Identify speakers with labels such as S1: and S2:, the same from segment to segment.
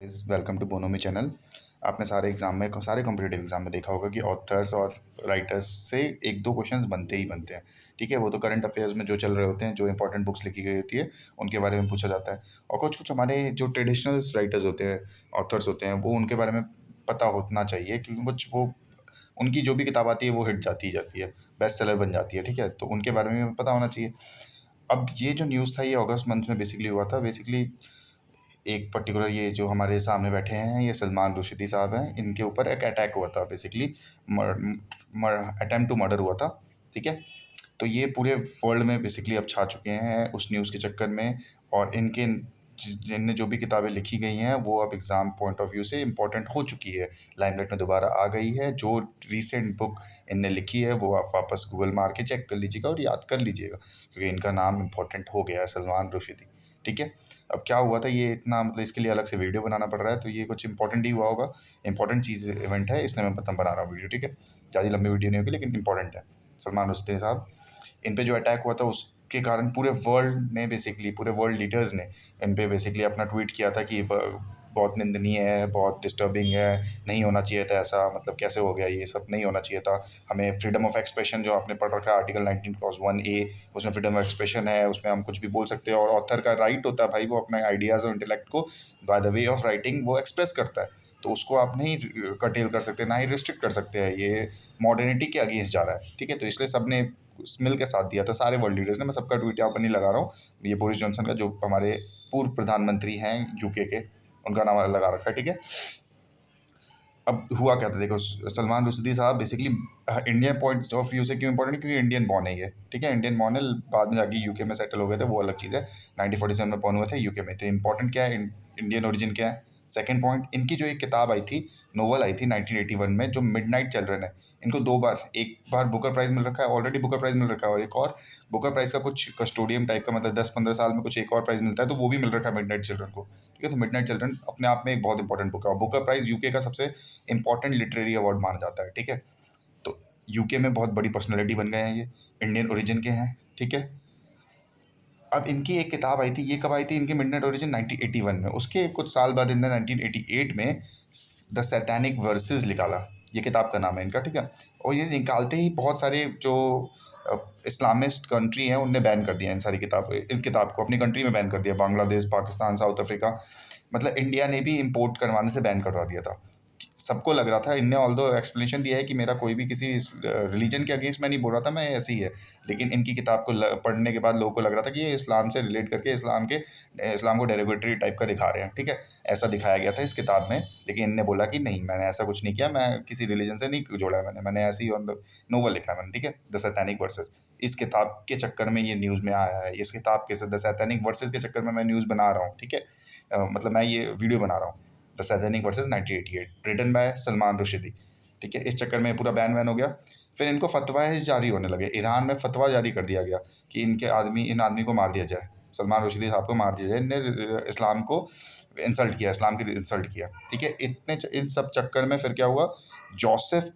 S1: Is welcome to Bonomi channel. आपने सारे competitive exam में देखा होगा कि ऑथर्स और राइटर्स से एक दो क्वेश्चंस बनते ही बनते हैं। ठीक है, वो तो करंट अफेयर्स में जो चल रहे होते हैं, जो इंपॉर्टेंट बुक्स लिखी गई होती है उनके बारे में पूछा जाता है। और कुछ कुछ हमारे जो ट्रेडिशनल राइटर्स होते हैं, ऑथर्स होते हैं, वो उनके बारे में पता होना चाहिए, क्योंकि कुछ वो उनकी जो भी किताब आती है वो हिट जाती ही जाती है, बेस्ट सेलर बन जाती है। ठीक है, तो उनके बारे में पता होना चाहिए। अब ये जो न्यूज़ था ये अगस्त मंथ में बेसिकली हुआ था। बेसिकली एक पर्टिकुलर ये जो हमारे सामने बैठे हैं, ये सलमान रुश्दी साहब हैं, इनके ऊपर एक अटैक हुआ था। बेसिकली अटेम्प्ट टू मर्डर हुआ था। ठीक है, तो ये पूरे वर्ल्ड में बेसिकली अब छा चुके हैं उस न्यूज़ के चक्कर में। और इनके जिनने जो भी किताबें लिखी गई हैं वो अब एग्ज़ाम पॉइंट ऑफ व्यू से इम्पोर्टेंट हो चुकी है, लाइमलाइट में दोबारा आ गई है। जो रीसेंट बुक इनने लिखी है वो आप वापस गूगल मार के चेक कर लीजिएगा और याद कर लीजिएगा, क्योंकि इनका नाम इम्पोर्टेंट हो गया है, सलमान रुश्दी। ठीक है, अब क्या हुआ था, ये इतना मतलब इसके लिए अलग से वीडियो बनाना पड़ रहा है, तो ये कुछ इंपॉर्टेंट ही हुआ होगा। इंपॉर्टेंट चीज़ इवेंट है, इसलिए मैं बना रहा हूँ वीडियो। ठीक है, ज़्यादा लंबी वीडियो नहीं होगी लेकिन इंपॉर्टेंट है। सलमान रुश्दी साहब, इन पे जो अटैक हुआ था उसके कारण पूरे वर्ल्ड ने बेसिकली, पूरे वर्ल्ड लीडर्स ने इन पे बेसिकली अपना ट्वीट किया था कि बहुत निंदनीय है, बहुत डिस्टर्बिंग है, नहीं होना चाहिए था ऐसा, मतलब कैसे हो गया, ये सब नहीं होना चाहिए था। हमें फ्रीडम ऑफ एक्सप्रेशन, जो आपने पढ़ रखा है आर्टिकल 19 क्लॉज 1A, उसमें फ्रीडम ऑफ एक्सप्रेशन है, उसमें हम कुछ भी बोल सकते हैं। और ऑथर का राइट होता है भाई, वो अपने आइडियाज़ और इंटेलेक्ट को by the way of writing वो एक्सप्रेस करता है। तो उसको आप नहीं कटेल कर सकते, ना ही रिस्ट्रिक्ट कर सकते हैं। ये मॉडर्निटी के अगेंस्ट जा रहा है। ठीक है, तो इसलिए सबने मिल के साथ दिया था, सारे वर्ल्ड लीडर्स ने। मैं सबका ट्वीट यहाँ पर नहीं लगा रहा हूँ, ये बोरिस जॉनसन का, जो हमारे पूर्व प्रधानमंत्री हैं यूके के, उनका नाम लगा रखा है। ठीक है, अब हुआ क्या था देखो, सलमान रुश्दी साहब basically Indian point of view से क्यों इंपॉर्टेंट है, क्योंकि इंडियन बॉर्न है ये। ठीक है, इंडियन बॉर्न है, बाद में जाके यूके में सेटल हो गए थे, वो अलग चीज़ है। 1947 में बॉर्न हुए थे यूके में। तो इंपॉर्टेंट क्या है, इंडियन ओरिजिन क्या है। सेकंड पॉइंट, इनकी जो एक किताब आई थी, नोवेल आई थी 1981 में, जो मिडनाइट चिल्ड्रन है। इनको दो बार, एक बार बुकर प्राइज मिल रखा है, ऑलरेडी बुकर प्राइज मिल रखा है, और एक और बुकर प्राइज का कुछ कस्टोडियम टाइप का, मतलब 10-15 साल में कुछ एक और प्राइज मिलता है, तो वो भी मिल रखा है मिडनाइट चिल्ड्रन को। ठीक है, तो मिडनाइट चिल्ड्रन अपने आप में एक बहुत इंपॉर्टेंट बुक है, और बुकर प्राइज यूके का सबसे इंपॉर्टेंट लिटरेरी अवार्ड माना जाता है। ठीक है, तो यूके में बहुत बड़ी पर्सनैलिटी बन गए हैं ये, इंडियन ओरिजिन के हैं। ठीक है, अब इनकी एक किताब आई थी, ये कब आई थी इनकी, मिडनाइट ओरिजिन 1981 में। उसके कुछ साल बाद इनने 1988 में द सैटेनिक वर्सेस निकाला, ये किताब का नाम है इनका। ठीक है, और ये निकालते ही बहुत सारे जो इस्लामिस्ट कंट्री हैं उनने बैन कर दिया इन किताब को अपनी कंट्री में बैन कर दिया। बांग्लादेश, पाकिस्तान, साउथ अफ्रीका, मतलब इंडिया ने भी इंपोर्ट करवाने से बैन करवा दिया था। सबको लग रहा था, इनने ऑल्दो एक्सप्लेनेशन दिया है कि मेरा कोई भी किसी रिलीजन के अगेंस्ट मैं नहीं बोल रहा था, मैं ऐसे ही है। लेकिन इनकी किताब को पढ़ने के बाद लोगों को लग रहा था कि ये इस्लाम से रिलेट करके इस्लाम को डेरोगेटरी टाइप का दिखा रहे हैं। ठीक है, ऐसा दिखाया गया था इस किताब में। लेकिन इनने बोला कि नहीं, मैंने ऐसा कुछ नहीं किया, मैं किसी रिलीजन से नहीं जोड़ा है, मैंने ऐसे ही नोवेल लिखा है मैंने। ठीक है, द सैतानिक वर्सेस, इस किताब के चक्कर में ये न्यूज़ में आया है। इस किताब के द सैतानिक वर्सेस के चक्कर में मैं न्यूज़ बना रहा हूँ। ठीक है, मतलब मैं ये वीडियो बना रहा हूँ, the Satanic Verses 1988, written by Salman Rushdie. ठीक है, इस चक्कर में पूरा बैन वैन हो गया। फिर इनको फतवाए जारी होने लगे, ईरान में फतवा जारी कर दिया गया कि इन आदमी को मार दिया जाए, सलमान रुश्दी साहब को मार दिया जाए। इनने इस्लाम को इंसल्ट किया, इस्लाम की इंसल्ट किया। ठीक है, इन सब चक्कर में फिर क्या हुआ, जोसेफ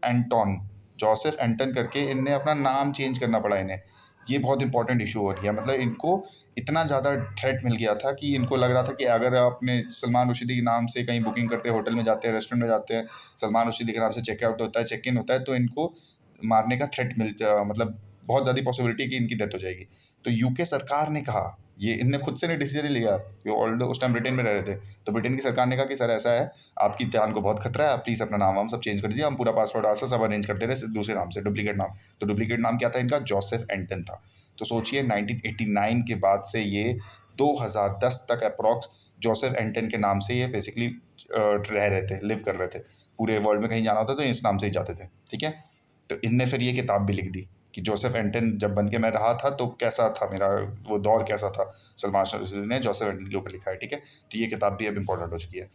S1: एंटन करके इनने अपना नाम चेंज करना पड़ा इन्हें। ये बहुत इंपॉर्टेंट इशू हो गया, मतलब इनको इतना ज़्यादा थ्रेट मिल गया था कि इनको लग रहा था कि अगर आपने सलमान रुश्दी के नाम से कहीं बुकिंग करते हैं, होटल में जाते हैं, रेस्टोरेंट में जाते हैं, सलमान रुश्दी के नाम से चेकआउट होता है, चेक इन होता है, तो इनको मारने का थ्रेट मतलब बहुत ज़्यादा पॉसिबिलिटी कि इनकी डेथ हो जाएगी। तो यूके सरकार ने कहा, ये इनने खुद से नहीं डिसीजन लिया, कि ऑल्दो उस टाइम ब्रिटेन में रह रहे थे, तो ब्रिटेन की सरकार ने कहा कि सर ऐसा है, आपकी जान को बहुत खतरा है, आप प्लीज़ अपना नाम सब चेंज कर दीजिए, हम पूरा पासवर्ड आसा सब अरेंज करते रहे दूसरे नाम से, डुप्लीकेट नाम। तो डुप्लीकेट नाम क्या था इनका, जोसेफ एंटन था। तो सोचिए 1989 के बाद से ये 2010 तक अप्रॉक्स जोसेफ एंटन के नाम से ये बेसिकली रह रहे थे, लिव कर रहे थे। पूरे वर्ल्ड में कहीं जाना होता तो इस नाम से ही जाते थे। ठीक है, तो इनने फिर ये किताब भी लिख दी कि जोसेफ एंटन जब बन के मैं रहा था तो कैसा था मेरा वो दौर, कैसा था। सलमान रुश्दी ने जोसेफ एंटन के ऊपर लिखा है। ठीक है, तो ये किताब भी अब इम्पोर्टेंट हो चुकी है।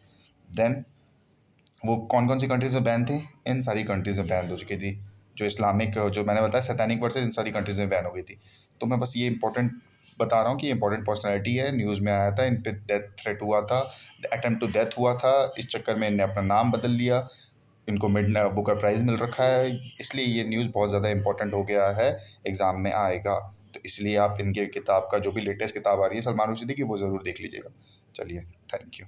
S1: देन वो कौन कौन सी कंट्रीज में बैन थे, इन सारी कंट्रीज में बैन हो चुकी थी। जो इस्लामिक, जो मैंने बताया सैतानिक वर्सेस, इन सारी कंट्रीज में बैन हो गई थी। तो मैं बस ये इंपॉर्टेंट बता रहा हूँ कि इंपॉर्टेंट पर्सनैलिटी है, न्यूज़ में आया था, इन पे डेथ थ्रेट हुआ था, अटेम्प्ट टू डेथ हुआ था। इस चक्कर में इनने अपना नाम बदल लिया, इनको मिड बुकर प्राइज़ मिल रखा है, इसलिए ये न्यूज़ बहुत ज़्यादा इंपॉर्टेंट हो गया है, एग्ज़ाम में आएगा। तो इसलिए आप इनके किताब का जो भी लेटेस्ट किताब आ रही है सलमान रुश्दी की, वो ज़रूर देख लीजिएगा। चलिए, थैंक यू।